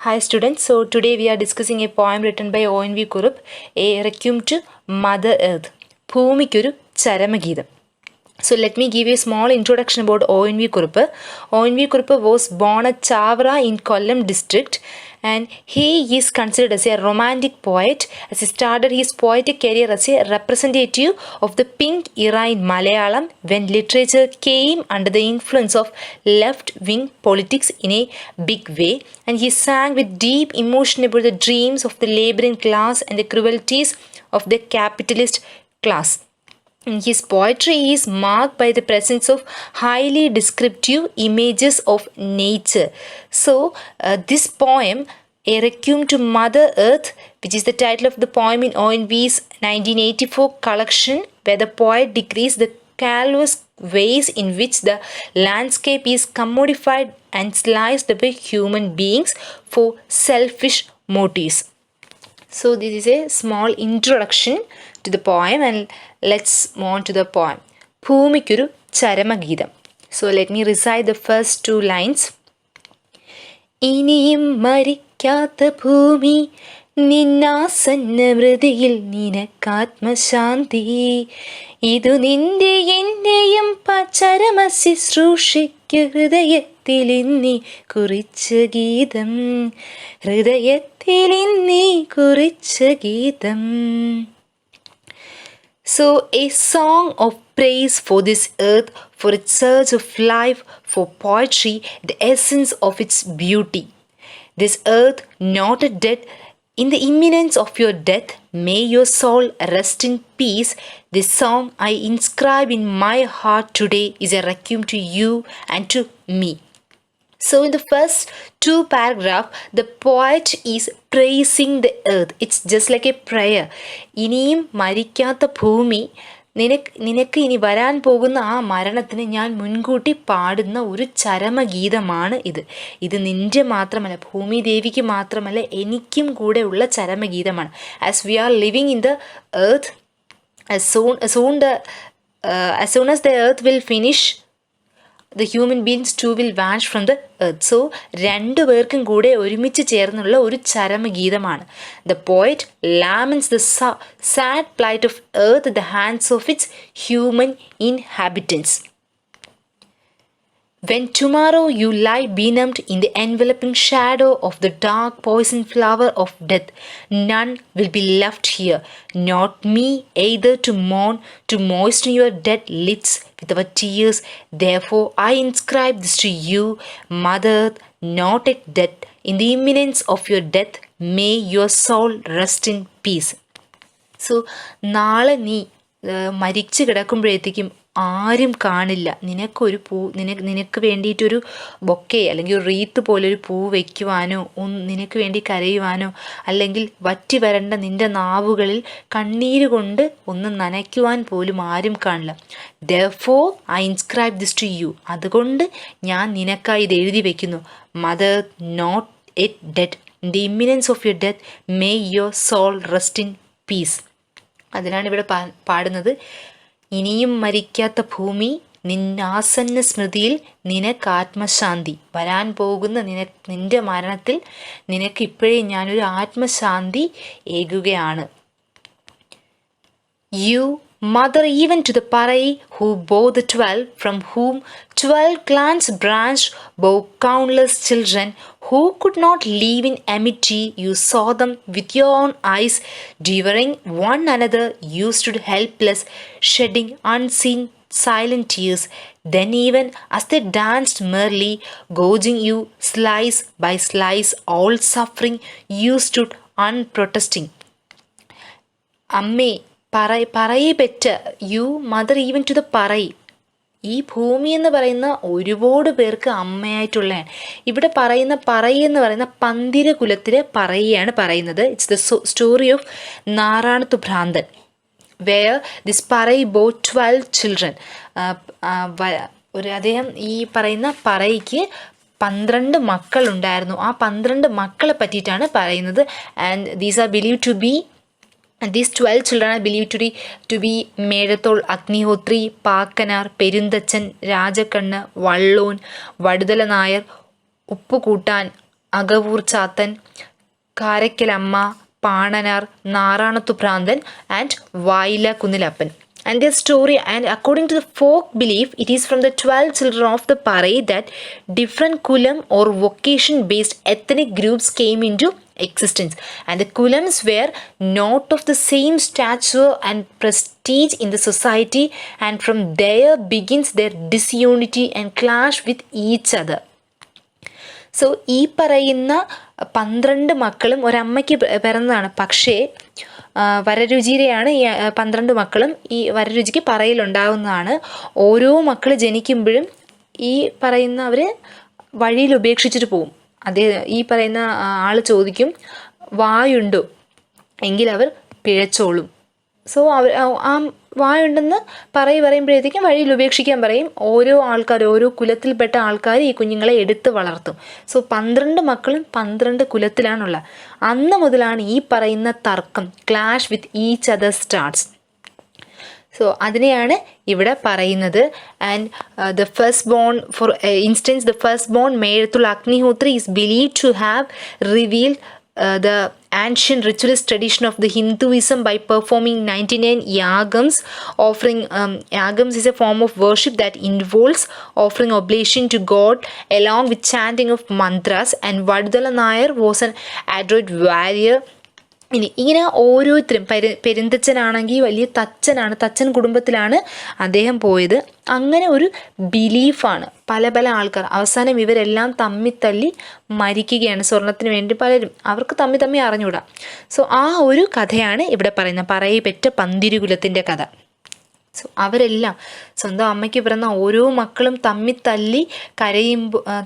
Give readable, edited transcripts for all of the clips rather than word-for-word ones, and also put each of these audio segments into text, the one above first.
Hi students, so today we are discussing a poem written by O.N.V. Kurup, a requiem to Mother Earth. ഭൂമിക്കൊരു ചരമഗീതം. So let me give you a small introduction about O.N.V. Kurup. O.N.V. Kurup was born at Chavra in Kollam district and he is considered as a romantic poet as he started his poetic career as a representative of the pink era in Malayalam when literature came under the influence of left-wing politics in a big way, and he sang with deep emotion about the dreams of the laboring class and the cruelties of the capitalist class. His poetry is marked by the presence of highly descriptive images of nature. So, this poem, A Requiem to Mother Earth, which is the title of the poem in O.N.V.'s 1984 collection, where the poet decrees the callous ways in which the landscape is commodified and sliced by human beings for selfish motives. So this is a small introduction to the poem and let's move on to the poem. ഭൂമിക്കൊരു ചരമഗീതം. So let me recite the first two lines. ഇനിയും മരിക്കാത്ത ഭൂമി നിന്നാസന്ന മൃതിയിൽ നിനക്കാത്മശാന്തി ഇതു നിന്റെ എന്നെയും ചരമ ശുശ്രൂഷയ്ക്ക് ഹൃദയത്തിലിന്നി കുറിച്ച ഗീതം ഹൃദയത്തിലിന്നി കുറിച്ച ഗീതം. So, a song of praise for this earth, for its surge of life, for poetry, the essence of its beauty. This earth, not a dead, in the imminence of your death, may your soul rest in peace. This song I inscribe in my heart today is a requiem to you and to me. So in the first two paragraphs, the poet is praising the earth. It's just like a prayer. ഇനിയും മരിക്കാത്ത ഭൂമി, നിനക്ക് ഇനി വരാൻ പോകുന്ന ആ മരണത്തിന് ഞാൻ മുൻകൂട്ടി പാടുന്ന ഒരു ചരമഗീതമാണ് ഇത്. ഇത് നിൻ്റെ മാത്രമല്ല, ഭൂമി ദേവിക്ക് മാത്രമല്ല, എനിക്കും കൂടെ ഉള്ള ചരമഗീതമാണ്. As we are living in the earth, as soon as the earth will finish, the human beings too will vanish from the earth. So, രണ്ടു പേർക്കും കൂടെ ഒരുമിച്ച് ചേർന്നുള്ള ഒരു ചരമഗീതമാണ്. The poet laments the sad plight of earth at the hands of its human inhabitants. When tomorrow you lie benumbed in the enveloping shadow of the dark poison flower of death, none will be left here, not me either to mourn, to moisten your dead lids with our tears. Therefore I inscribe this to you, Mother Earth, not yet dead. In the imminence of your death, may your soul rest in peace. So, നാളെ നീ മരിച്ചു കിടക്കുമ്പോഴത്തേക്കും ആരും കാണില്ല. നിനക്ക് വേണ്ടിയിട്ടൊരു bouquet അല്ലെങ്കിൽ ഒരു wreath പോലൊരു പൂ വയ്ക്കുവാനോ നിനക്ക് വേണ്ടി കരയുവാനോ അല്ലെങ്കിൽ വറ്റി വരണ്ട നിൻ്റെ നാവുകളിൽ കണ്ണീര് കൊണ്ട് ഒന്ന് നനയ്ക്കുവാൻ പോലും ആരും കാണില്ല. Therefore I inscribe this to you. അതുകൊണ്ട് ഞാൻ നിനക്കായി ഇത് എഴുതി വയ്ക്കുന്നു. Mother, not yet dead. In the imminence of your death, may your soul rest in peace. അതിനാണ് ഇവിടെ പാടുന്നത്. ഇനിയും മരിക്കാത്ത ഭൂമി നിന്നാസന്ന സ്മൃതിയിൽ നിനക്കാത്മശാന്തി. വരാൻ പോകുന്ന നിന്റെ മരണത്തിൽ നിനക്ക് ഇപ്പോഴേ ഞാനൊരു ആത്മശാന്തി ഏകുകയാണ്. You, mother even to the Parai who bore the 12, from whom 12 clans branched, bore countless children who could not live in amity. You saw them with your own eyes, devouring one another. You stood helpless, shedding unseen silent tears. Then even as they danced merrily, gorging you slice by slice, all suffering, you stood unprotesting. അമ്മേ, പറയെ പെറ്റ you mother even to the പറയി. ഈ ഭൂമി എന്ന് പറയുന്ന ഒരുപാട് പേർക്ക് അമ്മയായിട്ടുള്ളതാണ്. ഇവിടെ പറയുന്ന പറയി എന്ന് പറയുന്ന പന്തിര കുലത്തിലെ പറയാണ് പറയുന്നത്. It's the story of Naranathu ഭ്രാന്തൻ, വേർ ദിസ് പറയി ബോ 12 ചിൽഡ്രൻ. അദ്ദേഹം ഈ പറയുന്ന പറയ്ക്ക് 12 മക്കളുണ്ടായിരുന്നു. ആ 12 മക്കളെ പറ്റിയിട്ടാണ് പറയുന്നത്. And these are believe to be These 12 children are believed to be Mezhathol, Agnihotri, Pakkanar, Perumthachan, Rajakkannu, Vallon, Vaduthala Nair, Uppukoottan, Akavoor Chathan, Karakkalamma, Panar, Naranathu Bhranthan and Vayilla Kunnilappan. And their story, and according to the folk belief, it is from the 12 children of the Parai that different kulam or vocation based ethnic groups came into existence, and the kulams were not of the same stature and prestige in the society, and from there begins their disunity and clash with each other. So ഈ പറയുന്ന 12 മക്കളും ഒരമ്മയ്ക്ക് പിറന്നതാണ്. പക്ഷേ വരരുചിരെയാണ് ഈ 12 മക്കളും. ഈ വരരുചിക്ക് പറയിലുണ്ടാകുന്നതാണ്. ഓരോ മക്കൾ ജനിക്കുമ്പോഴും ഈ പറയുന്നവർ വഴിയിൽ ഉപേക്ഷിച്ചിട്ട് പോവും. ഈ പറയുന്ന ആൾ ചോദിക്കും വായുണ്ടോ എങ്കിൽ അവർ പിഴച്ചോളും. സോ അവർ ആ വായുണ്ടെന്ന് പറയുമ്പോഴത്തേക്കും വഴിയിൽ ഉപേക്ഷിക്കാൻ പറയും. ഓരോ ആൾക്കാർ, ഓരോ കുലത്തിൽപ്പെട്ട ആൾക്കാർ ഈ കുഞ്ഞുങ്ങളെ എടുത്ത് വളർത്തും. സോ 12 മക്കളും 12 കുലത്തിലാണുള്ളത്. അന്ന് മുതലാണ് ഈ പറയുന്ന തർക്കം, clash with each other starts. So അതിനെയാണ് ഇവിടെ പറയുന്നത്. And the first born, for instance, the first born Mezhathol Agnihotri is believe to have revealed the ancient ritualist tradition of the Hinduism by performing 99 yagams. Offering yagams is a form of worship that involves offering oblation to God along with chanting of mantras. And Vadudala Nayar was an adroit warrior. ഇങ്ങനെ ഓരോരുത്തരും പെരുന്തച്ഛനാണെങ്കിൽ വലിയ തച്ചനാണ്, തച്ചൻ കുടുംബത്തിലാണ് അദ്ദേഹം പോയത്. അങ്ങനെ ഒരു ബിലീഫാണ് പല ആൾക്കാർ. അവസാനം ഇവരെല്ലാം തമ്മിത്തല്ലി മരിക്കുകയാണ് സ്വർണത്തിന് വേണ്ടി. പലരും അവർക്ക് തമ്മി അറിഞ്ഞൂടാ. സോ ആ ഒരു കഥയാണ് ഇവിടെ പറയുന്നത്, പറയപ്പെട്ട പന്തിരുകുലത്തിൻ്റെ കഥ. സോ അവരെല്ലാം സ്വന്തം അമ്മയ്ക്ക് പിറന്ന ഓരോ മക്കളും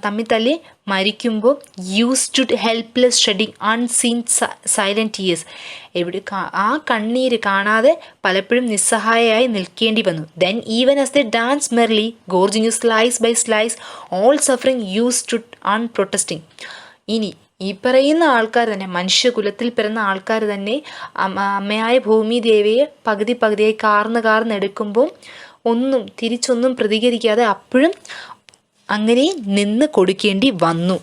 തമ്മിത്തല്ലി മരിക്കുമ്പോൾ used to helpless shedding unseen silent tears. ആ കണ്ണീര് കാണാതെ പലപ്പോഴും നിസ്സഹായയായി നിൽക്കേണ്ടി വന്നു. Then even as the dance merely gorging you slice by slice all suffering used to unprotesting. ഇനി ഈ പറയുന്ന ആൾക്കാർ തന്നെ, മനുഷ്യകുലത്തിൽ പിറന്ന ആൾക്കാർ തന്നെ അമ്മയായ ഭൂമി ദേവിയെ പകുതിയായി കാർന്നെടുക്കുമ്പോൾ തിരിച്ചൊന്നും പ്രതികരിക്കാതെ അപ്പോഴും അങ്ങനെ നിന്ന് കൊടുക്കേണ്ടി വന്നു.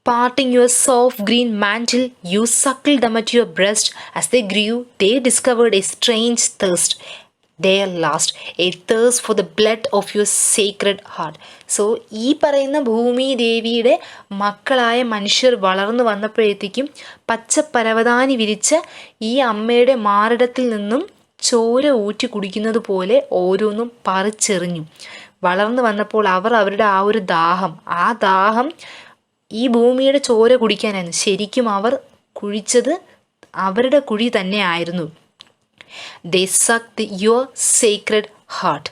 Parting your soft green mantle, you suckled them at your breast. As they grew, they discovered a strange thirst. Their last, a thirst for the blood of your sacred heart. So ഈ പറയുന്ന ഭൂമി ദേവിയുടെ മക്കളായ മനുഷ്യർ വളർന്നു വന്നപ്പോഴത്തേക്കും പച്ചപ്പരവതാനി വിരിച്ച ഈ അമ്മയുടെ മാറിടത്തിൽ നിന്നും ചോര ഊറ്റി കുടിക്കുന്നത് പോലെ ഓരോന്നും പറിച്ചെറിഞ്ഞു. വളർന്നു വന്നപ്പോൾ അവരുടെ ആ ഒരു ദാഹം ഈ ഭൂമിയുടെ ചോര കുടിക്കാനായിരുന്നു. ശരിക്കും അവർ കുഴിച്ചത് അവരുടെ കുഴി തന്നെ ആയിരുന്നു. They sucked your sacred heart.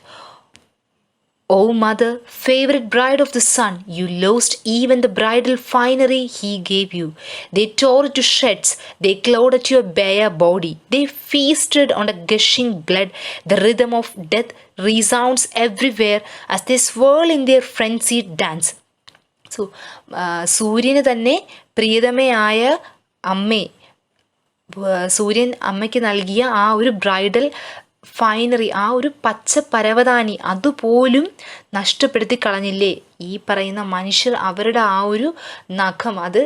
O mother, favorite bride of the sun, you lost even the bridal finery he gave you. They tore it to shreds, they clawed at your bare body, they feasted on the gushing blood. The rhythm of death resounds everywhere as they swirl in their frenzied dance. So സൂര്യന് തന്നെ പ്രിയതമയായ അമ്മേ, സൂര്യൻ അമ്മയ്ക്ക് നൽകിയ ആ ഒരു bridal ഫൈനറി, ആ ഒരു പച്ച പരവതാനി, അതുപോലും നഷ്ടപ്പെടുത്തി കളഞ്ഞില്ലേ ഈ പറയുന്ന മനുഷ്യർ. അവരുടെ ആ ഒരു നഖം അത്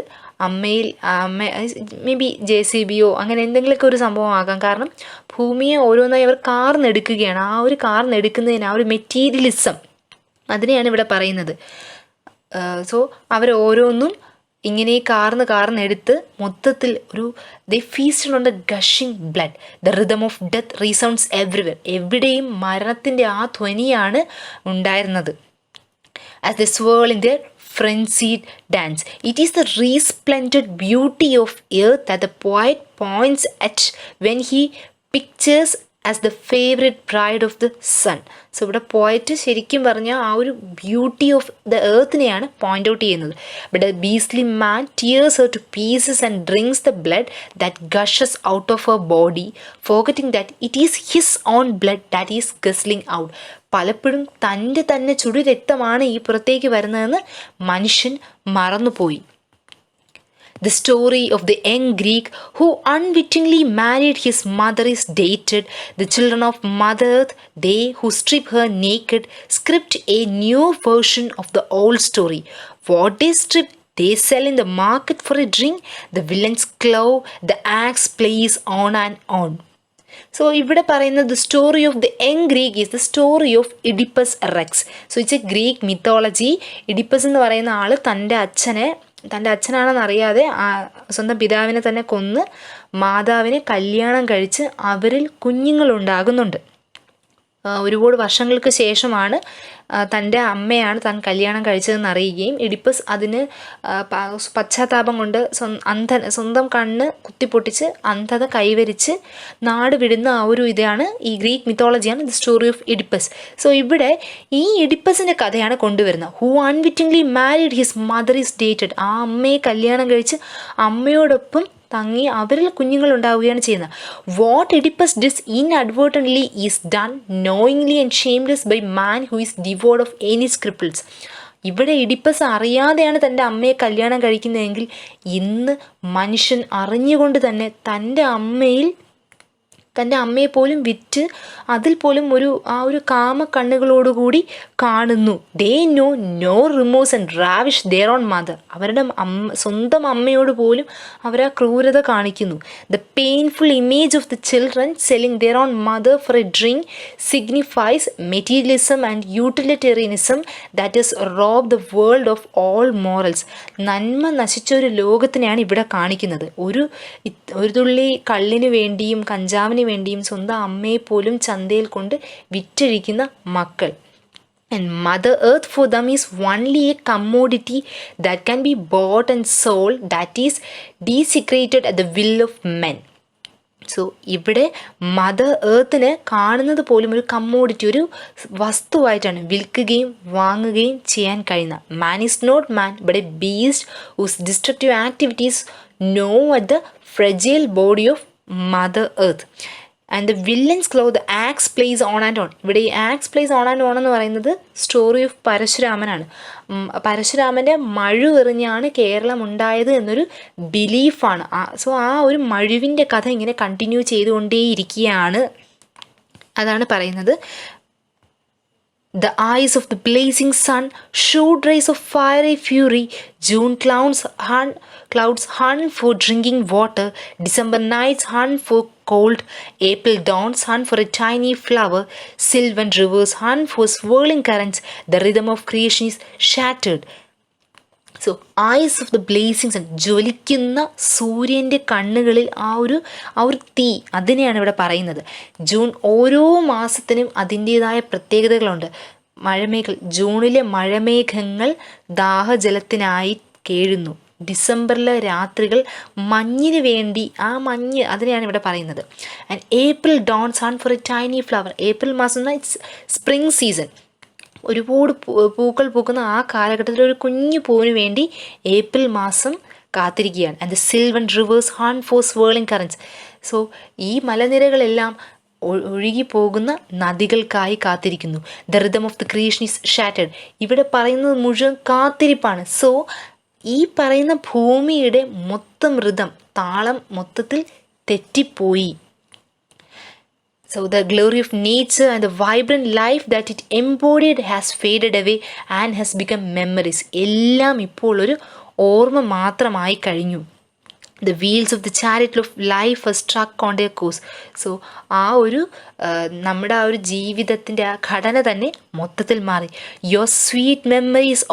മേ ബി JCBയോ അങ്ങനെ എന്തെങ്കിലുമൊക്കെ ഒരു സംഭവം ആകാം. കാരണം ഭൂമിയെ ഓരോന്നായി അവർ കാർന്നെടുക്കുകയാണ്. ആ ഒരു കാർന്നെടുക്കുന്നതിന് ആ ഒരു മെറ്റീരിയലിസം, അതിനെയാണ് ഇവിടെ പറയുന്നത്. സോ അവർ ഓരോന്നും ഇങ്ങനെ കാർന്നെടുത്ത് മൊത്തത്തിൽ ഒരു they feasted on the gushing blood. The rhythm of death resounds everywhere. എവിടെയും മരണത്തിൻ്റെ ആ ധ്വനിയാണ് ഉണ്ടായിരുന്നത്. As the swirl in their frenzied dance. It is the resplendent beauty of earth that the poet points at when he pictures as the favorite bride of the sun. So ഇവിടെ poet ശരിക്കും പറഞ്ഞാൽ ആ ഒരു beauty of the എർത്തിനെയാണ് point out ചെയ്യുന്നത്. But the beastly man tears her to pieces and drinks the blood that gushes out of her body, forgetting that it is his own blood that is guzzling out. പലപ്പോഴും തൻ്റെ തന്നെ ചുടു രക്തമാണ് ഈ പുറത്തേക്ക് വരുന്നതെന്ന് മനുഷ്യൻ മറന്നുപോയി. The story of the young Greek who unwittingly married his mother is dated. The children of Mother Earth, they who strip her naked, script a new version of the old story. What they strip, they sell in the market for a drink. The villain's claw, the axe plays on and on. So ഇവിടെ പറയുന്നത് the story of the young Greek is the story of Oedipus Rex. So it's A Greek mythology. Oedipus എന്ന് പറയുന്ന ആൾ തൻ്റെ അച്ഛനാണെന്നറിയാതെ സ്വന്തം പിതാവിനെ തന്നെ കൊന്ന് മാതാവിനെ കല്യാണം കഴിച്ച് അവരിൽ കുഞ്ഞുങ്ങളുണ്ടാകുന്നുണ്ട്. ഒരുപാട് വർഷങ്ങൾക്ക് ശേഷമാണ് തൻ്റെ അമ്മയാണ് താൻ കല്യാണം കഴിച്ചതെന്ന് അറിയുകയും ഇഡിപ്പസ് അതിന് പശ്ചാത്താപം കൊണ്ട് സ്വന്തം കണ്ണ് കുത്തിപ്പൊട്ടിച്ച് അന്ധത കൈവരിച്ച് നാട് വിടുന്ന ആ ഒരു ഇതാണ് ഈ ഗ്രീക്ക് മിത്തോളജിയാണ് the story of Oedipus. So ഇവിടെ ഈ ഇഡിപ്പസിൻ്റെ കഥയാണ് കൊണ്ടുവരുന്നത്. Who unwittingly married his mother is dated. ആ അമ്മയെ കല്യാണം കഴിച്ച് അമ്മയോടൊപ്പം തങ്ങി അവരിൽ കുഞ്ഞുങ്ങൾ ഉണ്ടാവുകയാണ് ചെയ്യുന്നത്. What Oedipus does inadvertently is done knowingly and shameless by man who is ഡിവോർഡ് ഓഫ് എനി സ്ക്രിപ്പിൾസ്. ഇവിടെ എഡിപ്പസ് അറിയാതെയാണ് തൻ്റെ അമ്മയെ കല്യാണം കഴിക്കുന്നതെങ്കിൽ ഇന്ന് മനുഷ്യൻ അറിഞ്ഞുകൊണ്ട് തന്നെ തൻ്റെ അമ്മയെ പോലും വിറ്റ് അതിൽ പോലും ആ ഒരു കാമ കണ്ണുകളോടുകൂടി കാണുന്നു. They know remorse and ravish their own mother. അവരുടെ സ്വന്തം അമ്മയോട് പോലും അവർ ആ ക്രൂരത കാണിക്കുന്നു. The painful image of the children selling their own mother for a drink signifies materialism and utilitarianism that is rob the world of all morals. നന്മ നശിച്ച ഒരു ലോകത്തിനെയാണ് ഇവിടെ കാണിക്കുന്നത്. ഒരു തുള്ളി കള്ളിന് വേണ്ടിയും കഞ്ചാവിന് വേണ്ടിയും സ്വന്തം അമ്മയെ പോലും ചന്തയിൽ കൊണ്ട് വിറ്റഴിക്കുന്ന മക്കൾ. And Mother Earth for them is only a commodity that can be bought and sold, that is desecrated at the will of men. So ഇവിടെ മദർ ഏർത്തിനെ കാണുന്നത് പോലും ഒരു കമ്മോഡിറ്റി, ഒരു വസ്തുവായിട്ടാണ് വിൽക്കുകയും വാങ്ങുകയും ചെയ്യാൻ കഴിയുന്ന. Man is not man but a beast whose destructive activities gnaw at the fragile body of mother earth. And the villains claw the axe plays on and on. ഇവിടെ ഈ axe plays on and on എന്ന് പറയുന്നത് story of പരശുരാമനാണ്. പരശുരാമൻ്റെ മഴു എറിഞ്ഞാണ് കേരളം ഉണ്ടായത് എന്നൊരു ബിലീഫാണ്. സോ ആ ഒരു മഴുവിൻ്റെ കഥ ഇങ്ങനെ കണ്ടിന്യൂ ചെയ്തുകൊണ്ടേയിരിക്കുകയാണ്. അതാണ് പറയുന്നത്. The eyes of the blazing sun shoot rays of fiery fury. June clouds hunt for drinking water. December nights hunt for cold. April dawns hunt for a tiny flower. Sylvan rivers hunt for swirling currents. The rhythm of creation is shattered. So eyes of the blessings ആണ്, ജ്വലിക്കുന്ന സൂര്യൻ്റെ കണ്ണുകളിൽ ആ ഒരു തീ, അതിനെയാണ് ഇവിടെ പറയുന്നത്. ജൂൺ ഓരോ മാസത്തിനും അതിൻ്റേതായ പ്രത്യേകതകളുണ്ട്. ജൂണിലെ മഴമേഘങ്ങൾ ദാഹജലത്തിനായി കേഴുന്നു. ഡിസംബറിലെ രാത്രികൾ മഞ്ഞിന് വേണ്ടി, ആ മഞ്ഞ് അതിനെയാണ് ഇവിടെ പറയുന്നത്. And April dawns hunt four A tiny flower. April മാസം എന്നാൽ ഇറ്റ്സ് സ്പ്രിംഗ് സീസൺ. ഒരുപാട് പൂക്കൾ പൂക്കുന്ന ആ കാലഘട്ടത്തിൽ ഒരു കുഞ്ഞു പൂവിന് വേണ്ടി ഏപ്രിൽ മാസം കാത്തിരിക്കുകയാണ്. And the sylvan rivers hunt for swirling currents. So ഈ മലനിരകളെല്ലാം ഒഴുകിപ്പോകുന്ന നദികൾക്കായി കാത്തിരിക്കുന്നു. The rhythm of the creation is shattered. ഇവിടെ പറയുന്നത് മുഴുവൻ കാത്തിരിപ്പാണ്. സോ ഈ പറയുന്ന ഭൂമിയുടെ മൊത്തം റിതം, താളം മൊത്തത്തിൽ തെറ്റിപ്പോയി. So the glory of nature and the vibrant life that it embodied has faded away and has become memories. എല്ലാം ഇപ്പോൾ ഒരു ഓർമ്മ മാത്രമായി കഴിഞ്ഞു. The wheels of the chariot of life are struck on their course. So നമ്മുടെ ആ ഒരു ജീവിതത്തിൻ്റെ ആ ഘടന തന്നെ മൊത്തത്തിൽ മാറി. Your sweet memories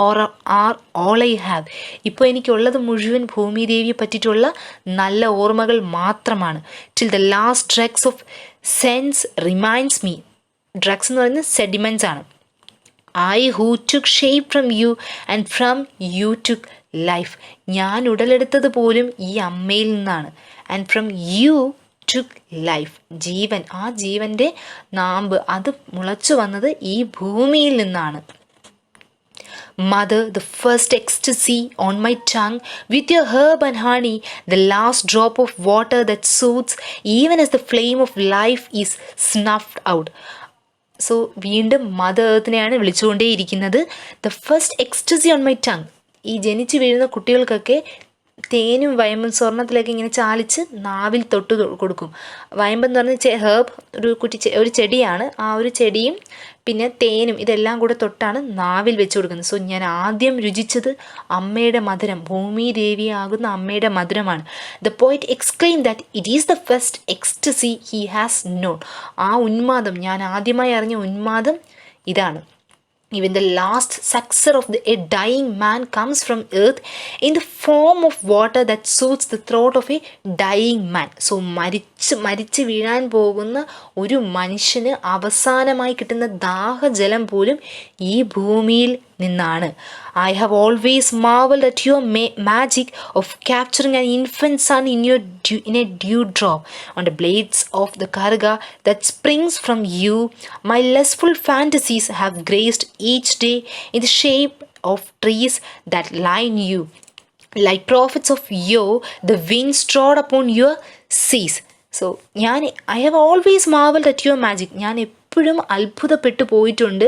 are all I have. ഇപ്പോൾ എനിക്കുള്ളത് മുഴുവൻ ഭൂമിദേവിയെ പറ്റിയിട്ടുള്ള നല്ല ഓർമ്മകൾ മാത്രമാണ്. Till the last drugs of sense reminds me. Drugs എന്ന് പറയുന്നത് സെഡിമെൻറ്റ്സ് ആണ്. I who took shape from you and from you took life. ഞാൻ ഉടലെടുത്തത് പോലും ഈ അമ്മയിൽ നിന്നാണ്. And from you took life. ജീവൻ, ആ ജീവൻ്റെ നാമ്പ് അത് മുളച്ചു വന്നത് ഈ ഭൂമിയിൽ നിന്നാണ്. Mother, the first ecstasy on my tongue, with your herb and honey, the last drop of water that soothes, even as the flame of life is snuffed out. So വീണ്ടും mother ഏർത്തിനെയാണ് വിളിച്ചുകൊണ്ടേയിരിക്കുന്നത്. The first ecstasy on my tongue. ഈ ജനിച്ചു വീഴുന്ന കുട്ടികൾക്കൊക്കെ തേനും വയമ്പും സ്വർണ്ണത്തിലേക്ക് ഇങ്ങനെ ചാലിച്ച് നാവിൽ തൊട്ട് കൊടുക്കും. വയമ്പെന്ന് പറഞ്ഞ ഹേർബ് ഒരു ചെടിയാണ്. ആ ഒരു ചെടിയും പിന്നെ തേനും ഇതെല്ലാം കൂടെ തൊട്ടാണ് നാവിൽ വെച്ച് കൊടുക്കുന്നത്. സോ ഞാൻ ആദ്യം രുചിച്ചത് അമ്മയുടെ മധുരം, ഭൂമി ദേവിയാകുന്ന അമ്മയുടെ മധുരമാണ്. The poet exclaim that it is the first ecstasy he has known. ആ ഉന്മാദം, ഞാൻ ആദ്യമായി അറിഞ്ഞ ഉന്മാദം ഇതാണ്. Even the last successor of a dying man comes from earth in the form of water that soothes the throat of a dying man. So മരിച്ച് വീഴാൻ പോകുന്ന ഒരു മനുഷ്യന് അവസാനമായി കിട്ടുന്ന ദാഹജലം പോലും ഈ ഭൂമിയിൽ നിന്നാണ്. I have always marveled at your magic of capturing an infant son in a dewdrop on the blades of the karga that springs from you. My lustful fantasies have graced each day in the shape of trees that line you. Like prophets of yore, the winds trod upon your seas. So I have always marveled at your magic. ഞാൻ എപ്പോഴും അത്ഭുതപ്പെട്ടു പോയിട്ടുണ്ട്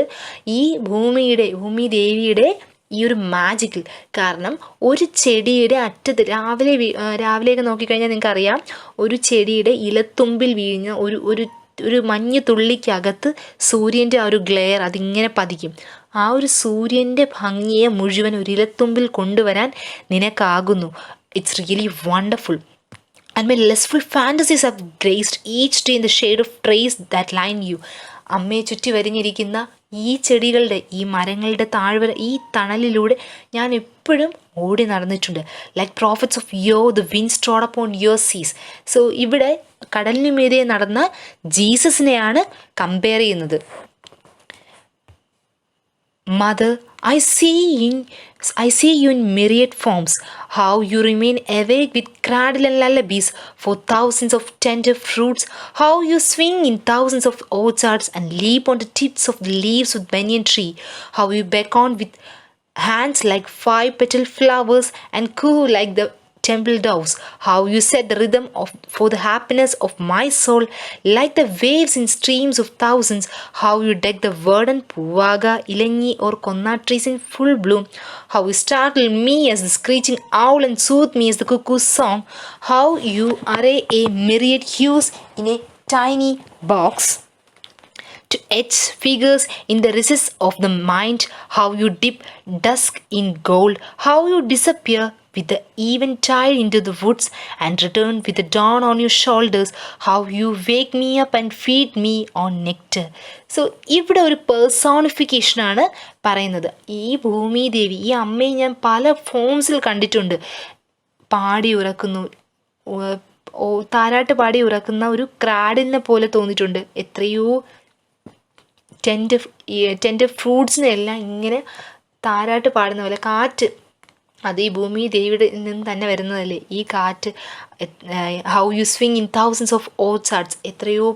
ഈ ഭൂമി ദേവിയുടെ ഈ ഒരു മാജിക്കിൽ. കാരണം ഒരു ചെടിയുടെ അറ്റത്ത് രാവിലെയൊക്കെ നോക്കിക്കഴിഞ്ഞാൽ നിങ്ങൾക്കറിയാം, ഒരു ചെടിയുടെ ഇലത്തുമ്പിൽ വീഴുന്ന ഒരു മഞ്ഞ് തുള്ളിക്കകത്ത് സൂര്യൻ്റെ ആ ഒരു ഗ്ലെയർ അതിങ്ങനെ പതിക്കും. ആ ഒരു സൂര്യൻ്റെ ഭംഗിയെ മുഴുവൻ ഒരു ഇലത്തുമ്പിൽ കൊണ്ടുവരാൻ നിനക്കാകുന്നു. It's really wonderful. And my lustful fantasies have graced each day in the shade of trees that line you. അമ്മയെ ചുറ്റി വരിഞ്ഞിരിക്കുന്ന ഈ ചെടികളുടെ, ഈ മരങ്ങളുടെ താഴ്വര, ഈ തണലിലൂടെ ഞാൻ എപ്പോഴും ഓടി നടന്നിട്ടുണ്ട്. ലൈക്ക് പ്രോഫറ്റ്സ് ഓഫ് യോ ദ വിൻഡ്സ് ട്രോഡ് അപ്പോൺ യുവർ സീസ്. സോ ഇവിടെ കടലിനു മീതെ നടന്ന ജീസസിനെയാണ് കമ്പയർ ചെയ്യുന്നത്. Mother, I see you in myriad forms, how you remain awake with cradle and lullabies for thousands of tender fruits, how you swing in thousands of orchards and leap on the tips of the leaves of banyan tree, how you beckon with hands like 5-petal flowers and coo like the temple doves, how you set the rhythm for the happiness of my soul like the waves in streams of thousands, how you deck the verdant puvaga, ilangi or konna trees in full bloom, how you startle me as the screeching owl and soothe me as the cuckoo's song, how you array a myriad hues in a tiny box to etch figures in the recesses of the mind, how you dip dusk in gold, how you disappear with the eventide into the woods and return with the dawn on your shoulders, how you wake me up and feed me on nectar. So ഇവിടെ ഒരു പേഴ്സോണിഫിക്കേഷനാണ് പറയുന്നത്. ഈ ഭൂമി ദേവി, ഈ അമ്മയെ ഞാൻ പല ഫോംസിൽ കണ്ടിട്ടുണ്ട്. പാടി ഉറക്കുന്നു, താരാട്ട് പാടി ഉറക്കുന്ന ഒരു ക്രാഡിലിനെ പോലെ തോന്നിയിട്ടുണ്ട്. എത്രയോ ടെൻഡർ ഫ്രൂട്ട്സിനെല്ലാം ഇങ്ങനെ താരാട്ട് പാടുന്ന പോലെ. കാറ്റ്, അത് ഈ ഭൂമി ദേവിയുടെ നിന്ന് തന്നെ വരുന്നതല്ലേ ഈ കാറ്റ്. How you swing in thousands of orchards, എത്രയോ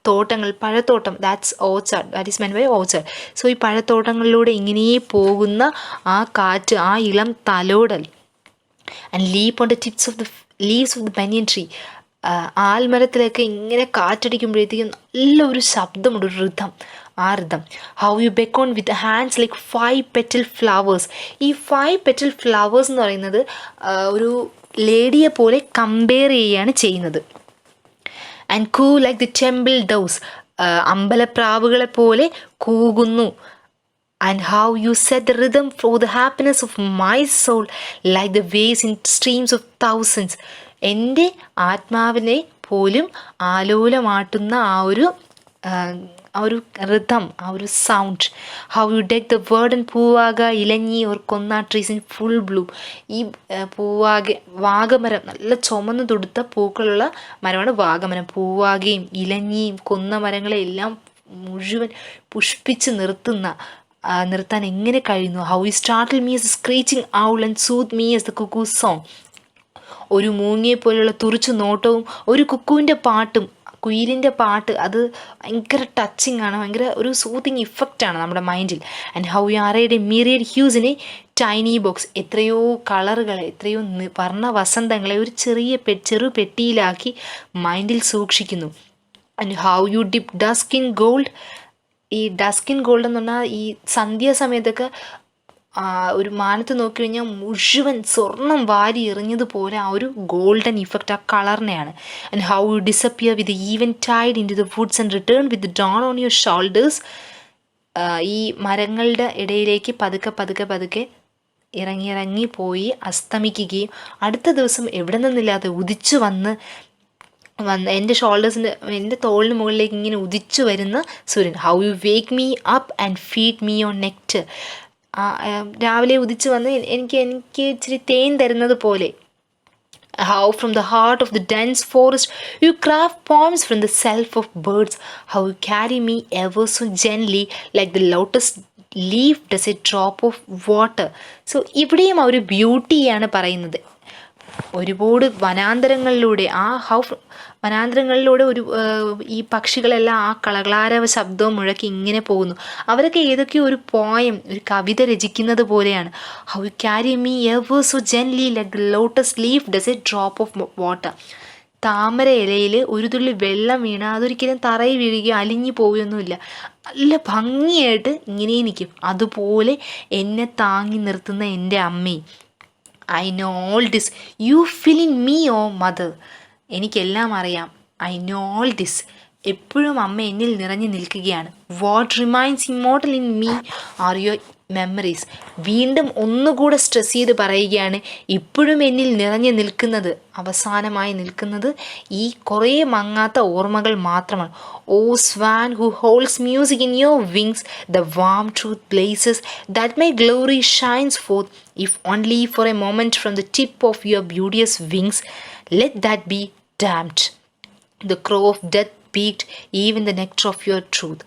തോട്ടങ്ങൾ, പഴത്തോട്ടം, that's orchard, that is meant by orchard. So ഈ പഴത്തോട്ടങ്ങളിലൂടെ ഇങ്ങനെ പോകുന്ന ആ കാറ്റ്, ആ ഇളം തലോടൽ. And leap on the tips of the leaves of the banyan tree, ആൽമരത്തിലൊക്കെ ഇങ്ങനെ കാറ്റടിക്കുമ്പോഴത്തേക്കും നല്ലൊരു ശബ്ദമുണ്ട്, ഒരു റിഥം, ആ rhythm. How you beckon with hands like 5-petal flowers. ഈ 5-petal flowers എന്ന് പറയുന്നത് ഒരു ലേഡിയെ പോലെ കമ്പയർ ചെയ്യുകയാണ് ചെയ്യുന്നത്. ആൻഡ് കൂ ലൈക്ക് ദി ടെമ്പിൾ ഡൗസ്, അമ്പലപ്രാവുകളെ പോലെ കൂകുന്നു. And how you set the rhythm for the happiness of my soul like the waves in streams of thousands. എൻ്റെ ആത്മാവിനെ പോലും ആലോലമാട്ടുന്ന ആ ഒരു റിഥം, ആ ഒരു sound. How you deck the verdant poovaka, ilanji or konna trees in full bloom. ഈ വാഗമരം, നല്ല ചുമന്ന് തുടുത്ത പൂക്കളുള്ള മരമാണ് വാഗമരം. പൂവാകയും ഇലഞ്ഞിയും കൊന്ന മരങ്ങളെല്ലാം മുഴുവൻ പുഷ്പിച്ച് നിർത്താൻ എങ്ങനെ കഴിയുന്നു. How you startle me as screeching owl and soothe me as the cuckoo's song. ഒരു മൂങ്ങിയെ പോലെയുള്ള തുറിച്ചു നോട്ടവും ഒരു കുക്കുവിൻ്റെ പാട്ടും, കുയിലിൻ്റെ പാട്ട്, അത് ഭയങ്കര ടച്ചിങ് ആണ്, ഭയങ്കര ഒരു സൂത്തിങ് ഇഫക്റ്റാണ് നമ്മുടെ മൈൻഡിൽ. And how you arrayed a myriad ഹ്യൂസിനെ ടൈനി ബോക്സ്, എത്രയോ കളറുകളെ, എത്രയോ വർണ്ണ വസന്തങ്ങളെ ഒരു ചെറു പെട്ടിയിലാക്കി മൈൻഡിൽ സൂക്ഷിക്കുന്നു. And how U dip desk in gold. ഈ ഡസ്ക് ഇൻ ഗോൾഡ് എന്ന് പറഞ്ഞാൽ ഈ സന്ധ്യാസമയത്തൊക്കെ ഒരു മാനത്ത് നോക്കി കഴിഞ്ഞാൽ മുഴുവൻ സ്വർണം വാരി എറിഞ്ഞതുപോലെ ആ ഒരു ഗോൾഡൻ ഇഫക്റ്റ് ആ കളറിനെയാണ്. And how you disappear with eventide into the woods and return with dawn on your shoulders. ഈ മരങ്ങളുടെ ഇടയിലേക്ക് പതുക്കെ പതുക്കെ പതുക്കെ ഇറങ്ങി പോയി അസ്തമിക്കുകയും അടുത്ത ദിവസം എവിടെ നിന്നില്ലാതെ ഉദിച്ചു വന്ന് എൻ്റെ എൻ്റെ തോളിന് മുകളിലേക്ക് ഇങ്ങനെ ഉദിച്ചു വരുന്ന സൂര്യൻ. How you wake me up and feed me on nectar. രാവിലെ ഉദിച്ചു വന്ന് എനിക്ക് ഇച്ചിരി തേൻ തരുന്നത് പോലെ. How from the heart of the dense forest you craft poems from the self of birds. How you carry me ever so gently like the lotus leaf does a drop of water. So ഇവിടെയും ആ ഒരു ബ്യൂട്ടിയാണ് പറയുന്നത്. ഒരുപാട് വനാന്തരങ്ങളിലൂടെ വനാന്തരങ്ങളിലൂടെ ഈ പക്ഷികളെല്ലാം ആ കളകളാരവ ശബ്ദവും മുഴക്കി ഇങ്ങനെ പോകുന്നു. അവരൊക്കെ ഏതൊക്കെയോ ഒരു പോയം, ഒരു കവിത രചിക്കുന്നത് പോലെയാണ്. How you carry me ever so gently like the lotus leaf does A drop of water. താമര ഇലയിൽ ഒരു തുള്ളി വെള്ളം വീണ അതൊരിക്കലും തറയിൽ വീഴുകയോ അലിഞ്ഞു പോവുകയൊന്നുമില്ല. നല്ല ഭംഗിയായിട്ട് ഇങ്ങനെ നിൽക്കും. അതുപോലെ എന്നെ താങ്ങി നിർത്തുന്ന എൻ്റെ അമ്മയും. I know all this you feel in me O mother. എനിക്കെല്ലാം അറിയാം. I know all this. എപ്പോഴും അമ്മ എന്നിൽ നിറഞ്ഞു നിൽക്കുകയാണ്. What remains immortal in me are your memories. വീണ്ടും ഒന്നുകൂടെ സ്ട്രെസ് ചെയ്ത് പറയുകയാണ്, ഇപ്പോഴും എന്നിൽ നിറഞ്ഞു നിൽക്കുന്നത്, അവസാനമായി നിൽക്കുന്നത് ഈ കുറേ മങ്ങാത്ത ഓർമ്മകൾ മാത്രമാണ്. O swan who holds music in your wings, the warm truth blazes that my glory shines forth, if only for a moment from the tip of your beauteous wings, let that be damned. The crow of death peaked even the nectar of your truth.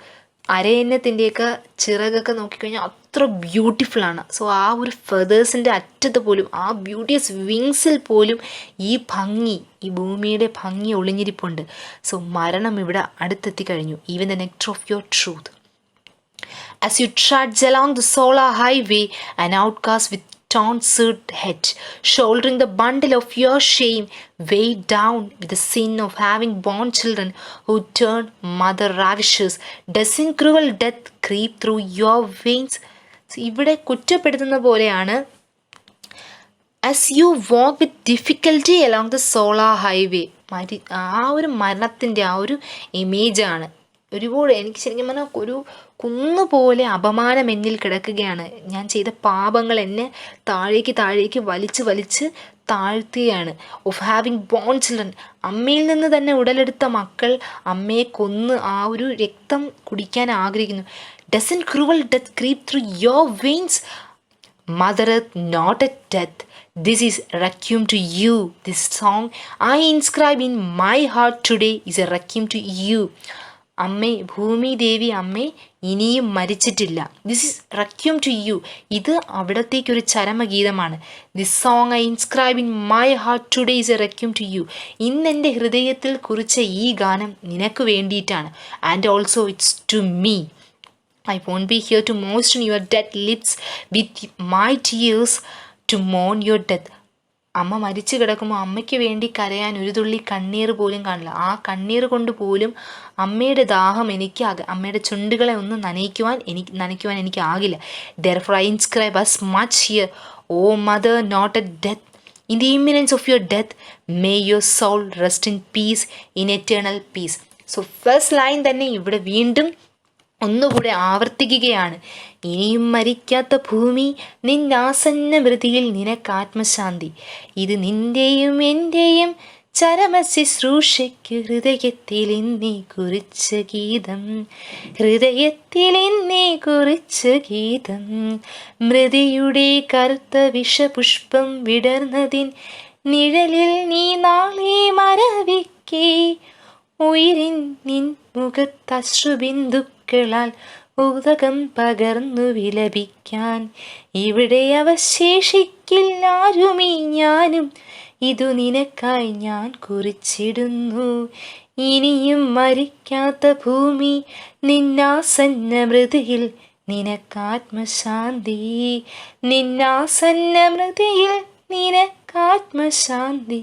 അരയന്നത്തിൻ്റെയൊക്കെ ചിറകൊക്കെ നോക്കിക്കഴിഞ്ഞാൽ അത്ര ബ്യൂട്ടിഫുള്ളാണ്. So ആ ഒരു ഫെതേഴ്സിൻ്റെ അറ്റത്ത് പോലും, ആ ബ്യൂട്ടിയസ് വിങ്സിൽ പോലും ഈ ഭംഗി, ഈ ഭൂമിയുടെ ഭംഗി ഒളിഞ്ഞിരിപ്പുണ്ട്. സോ മരണം ഇവിടെ അടുത്തെത്തി കഴിഞ്ഞു. Even the nectar of your truth. As you trudge along the solar highway, an outcast with tonsured head, shouldering the bundle of your shame, weighed down with the sin of having borne children who turn mother ravishers, doesn't cruel death creep through your veins? ഇവിടെ കുറ്റപ്പെടുത്തുന്ന പോലെയാണ്. As you walk with difficulty along the solar highway, ആ ഒരു മരണത്തിൻ്റെ ആ ഒരു ഇമേജാണ്. ഒരുപാട് എനിക്ക് ശരിക്കും പറഞ്ഞാൽ ഒരു കുന്നുപോലെ അപമാനം എന്നിൽ കിടക്കുകയാണ്. ഞാൻ ചെയ്ത പാപങ്ങൾ എന്നെ താഴേക്ക് വലിച്ച് താഴ്ത്തുകയാണ്. ഓഫ് ഹാവിങ് ബോൺ ചിൽഡ്രൻ, അമ്മയിൽ നിന്ന് തന്നെ ഉടലെടുത്ത മക്കൾ അമ്മയെ കൊന്ന് ആ ഒരു രക്തം കുടിക്കാൻ ആഗ്രഹിക്കുന്നു. Doesn't cruel death creep through your veins, mother earth not a death, this is requiem to you. This song I inscribe in my heart today is a requiem to you. അമ്മേ, ഭൂമി ദേവി അമ്മേ, ഇനിയും മരിച്ചിട്ടില്ല. This is requiem to you. ഇത് അവിടത്തേക്കൊരു ചരമഗീതമാണ്. This song I inscribe in my heart today is a requiem to you. ഇന്നെൻ്റെ ഹൃദയത്തിൽ കുറിച്ച ഈ ഗാനം നിനക്ക് വേണ്ടിയിട്ടാണ്. And also it's to me. I won't be here to moisten your dead lips with my tears to mourn your death. അമ്മ മരിച്ചു കിടക്കുമ്പോൾ അമ്മയ്ക്ക് വേണ്ടി കരയാൻ ഒരു തുള്ളി കണ്ണീർ പോലും കാണില്ല. ആ കണ്ണീർ കൊണ്ട് പോലും അമ്മയുടെ ദാഹം അമ്മയുടെ ചുണ്ടുകളെ ഒന്ന് നനയ്ക്കുവാൻ എനിക്ക് ആകില്ല. Therefore I inscribe as much here, O mother not at death. In the imminence of your death, may your soul rest in peace, in eternal peace. So first line തന്നെ ഇവിടെ വീണ്ടും ഒന്നുകൂടെ ആവർത്തിക്കുകയാണ്. ഇനിയും മരിക്കാത്ത ഭൂമി, നിന്നാസന്ന മൃതിയിൽ നിനക്കാത്മശാന്തി. ഇത് നിന്റെയും എൻ്റെയും ചരമശുശ്രൂഷയ്ക്ക് ഹൃദയത്തിൽ എന്നേ കുറിച്ച ഗീതം, ഹൃദയത്തിൽ എന്നേ കുറിച്ച ഗീതം. മൃതിയുടെ കറുത്ത വിഷപുഷ്പം വിടർന്നതിൻ നിഴലിൽ നീ നാളെ മരവിക്കേ, ഉയിരിൻ നിൻ മുഖത്തശ്രുബിന്ദുക്കളാൽ ഉദകം പകർന്നു വിലപിക്കാൻ. ഇവിടെ അവശേഷിക്കില്ലാരുമീ ഞാനും, ഇതു നിനക്കായി ഞാൻ കുറിച്ചിടുന്നു. ഇനിയും മരിക്കാത്ത ഭൂമി, നിന്നാസന്ന മൃതിയിൽ നിനക്കാത്മശാന്തി, നിന്നാസന്ന മൃതിയിൽ നിനക്കാത്മശാന്തി.